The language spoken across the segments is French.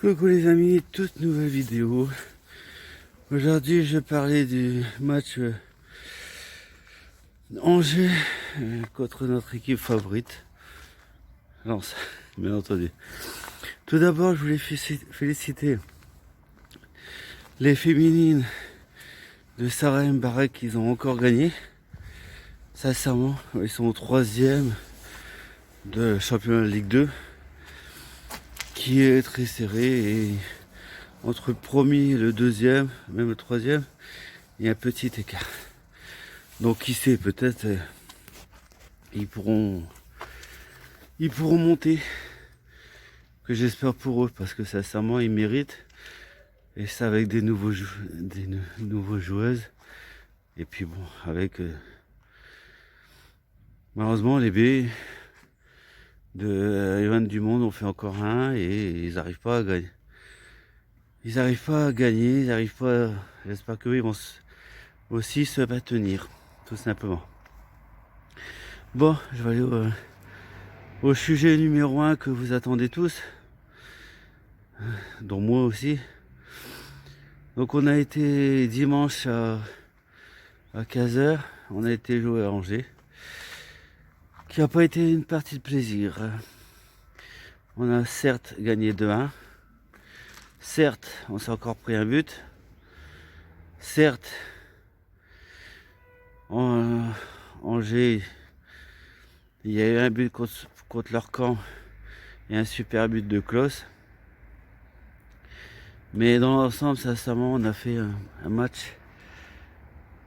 Coucou les amis, toute nouvelle vidéo. Aujourd'hui je vais parler du match Angers contre notre équipe favorite, Lens, bien entendu. Tout d'abord je voulais féliciter les féminines de Sarah Mbarek qui ont encore gagné. Sincèrement, ils sont au 3e de championnat de Ligue 2 qui est très serré et entre le premier et le 2e, même le 3e, il y a un petit écart. Donc qui sait, peut-être ils pourront monter. Que j'espère pour eux, parce que sincèrement ils méritent. Et ça avec des nouveaux joueuses. Et puis bon, avec malheureusement les B de Evan du Monde ont fait encore un et ils n'arrivent pas à gagner. Ils n'arrivent pas à gagner, ils n'arrivent pas. J'espère qu'eux ils vont aussi se maintenir, tout simplement. Bon, je vais aller au sujet numéro 1 que vous attendez tous, dont moi aussi. Donc on a été dimanche à 15h, on a été jouer à Angers, qui n'a pas été une partie de plaisir. On a certes gagné 2-1, certes on s'est encore pris un but, certes Angers, il y a eu un but contre leur camp et un super but de Klaus. Mais dans l'ensemble, sincèrement, on a fait un match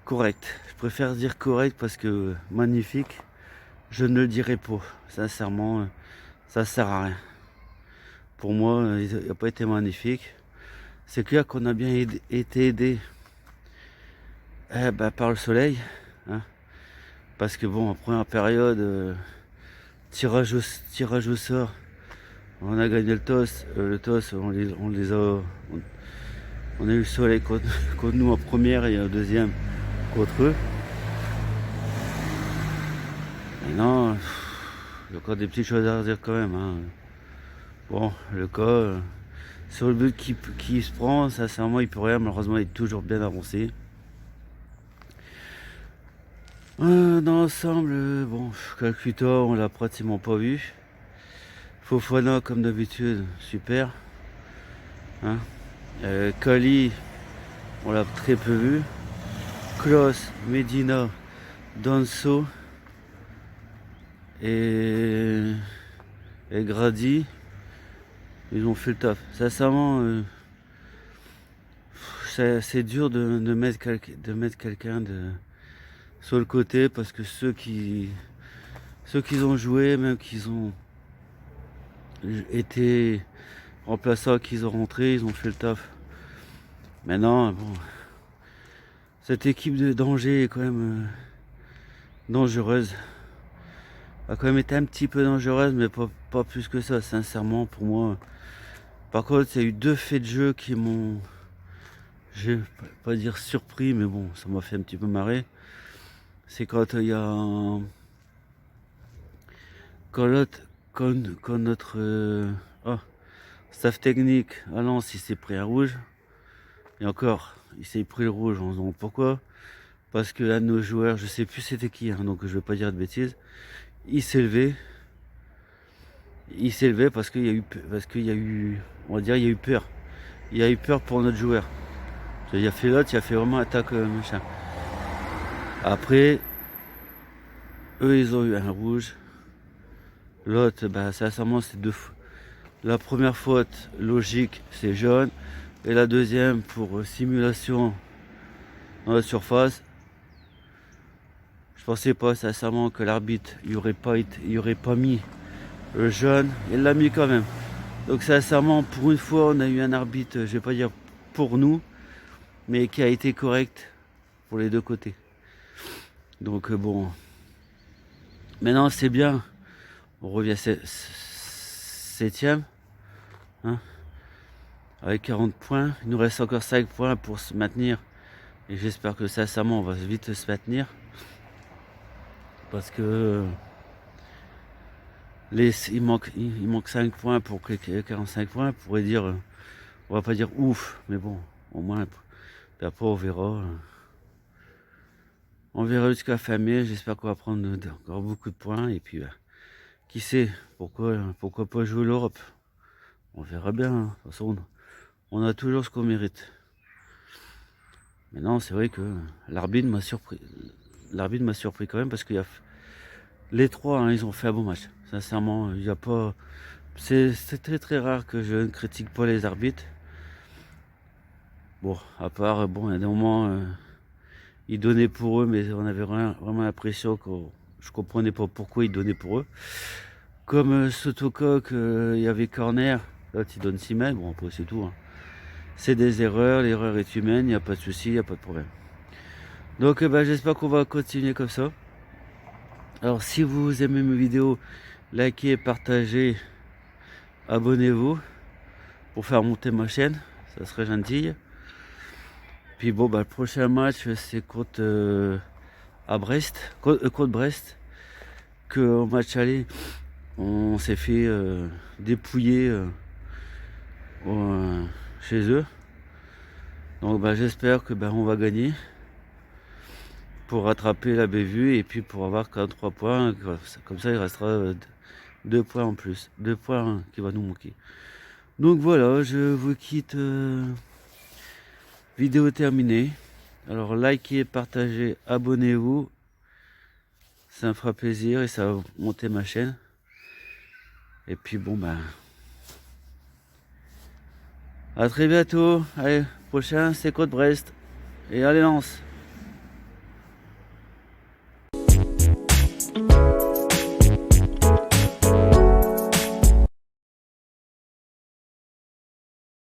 correct. Je préfère dire correct parce que magnifique, je ne le dirai pas. Sincèrement, ça sert à rien. Pour moi, il n'a pas été magnifique. C'est clair qu'on a bien été aidé par le soleil. Hein, parce que bon, en première période, tirage au sort, on a gagné le toss. On a eu le soleil contre nous en première et en deuxième contre eux. Et non, il y a encore des petites choses à dire quand même. Hein. Bon, le cas, sur le but qui se prend, sincèrement, il peut rien. Malheureusement, il est toujours bien avancé. Dans l'ensemble, bon, Calcutta, on l'a pratiquement pas vu. Fofana, comme d'habitude, super. Hein. Kali, on l'a très peu vu. Klaus, Medina, Danso et Grady, ils ont fait le taf. Sincèrement, c'est dur de mettre quelqu'un sur le côté parce que ceux qui ont joué, même qu'ils ont été remplaçants, qu'ils ont rentré, ils ont fait le taf. Maintenant, bon, cette équipe d'Angers est quand même dangereuse. A quand même été un petit peu dangereuse, mais pas plus que ça, sincèrement, pour moi. Par contre, il y a eu 2 faits de jeu qui m'ont, je vais pas dire surpris, mais bon, ça m'a fait un petit peu marrer. C'est quand il y a quand notre staff technique à Lens, il s'est pris un rouge. Et encore, il s'est pris le rouge, on se demande pourquoi. Parce que un de nos joueurs, je sais plus c'était qui, hein, donc je vais pas dire de bêtises, il s'est levé. Il s'est levé parce qu'il y a eu, on va dire, il y a eu peur. Il y a eu peur pour notre joueur. Il a fait l'autre, il a fait vraiment attaque machin. Après, eux, ils ont eu un rouge. L'autre, sincèrement, c'est 2 fois. La première faute, logique, c'est jaune. Et la deuxième, pour simulation dans la surface. Je pensais pas, sincèrement, que l'arbitre, il aurait pas mis le jaune. Il l'a mis quand même. Donc, sincèrement, pour une fois, on a eu un arbitre, je vais pas dire pour nous, mais qui a été correct pour les 2 côtés. Donc, bon. Maintenant, c'est bien. On revient 7e. Hein, avec 40 points. Il nous reste encore 5 points pour se maintenir. Et j'espère que sincèrement on va vite se maintenir. Parce que Il manque 5 points pour 45 points. On pourrait dire, on va pas dire ouf, mais bon, au moins, après on verra. On verra jusqu'à fin mai. J'espère qu'on va prendre encore beaucoup de points. Et puis, qui sait, pourquoi pas jouer l'Europe. On verra bien. Hein. De toute façon, on a toujours ce qu'on mérite. Maintenant, c'est vrai que l'arbitre m'a surpris. L'arbitre m'a surpris quand même parce qu'il y a les trois, hein, ils ont fait un bon match. Sincèrement, il y a pas. C'est très très rare que je ne critique pas les arbitres. Bon, à part, bon, il y a des moments, ils donnaient pour eux, mais on avait vraiment l'impression que je comprenais pas pourquoi ils donnaient pour eux. Comme Sotocoq, il y avait corner, là il donne 6 mètres, bon après c'est tout. Hein. C'est des erreurs, l'erreur est humaine, il n'y a pas de souci, il n'y a pas de problème. Donc j'espère qu'on va continuer comme ça. Alors si vous aimez mes vidéos, likez, partagez, abonnez-vous pour faire monter ma chaîne, ça serait gentil. Puis bon, le prochain match c'est contre à Brest, contre Brest, que au match aller, on s'est fait dépouiller chez eux. Donc j'espère que on va gagner pour rattraper la bévue et puis pour avoir 43 points. Comme ça il restera 2 points en plus, 2 points qui va nous manquer. Donc voilà, je vous quitte. Vidéo terminée. Alors likez, partagez, abonnez-vous. Ça me fera plaisir et ça va monter ma chaîne. Et puis bon à très bientôt. Allez, prochain c'est Côte Brest. Et allez Lance.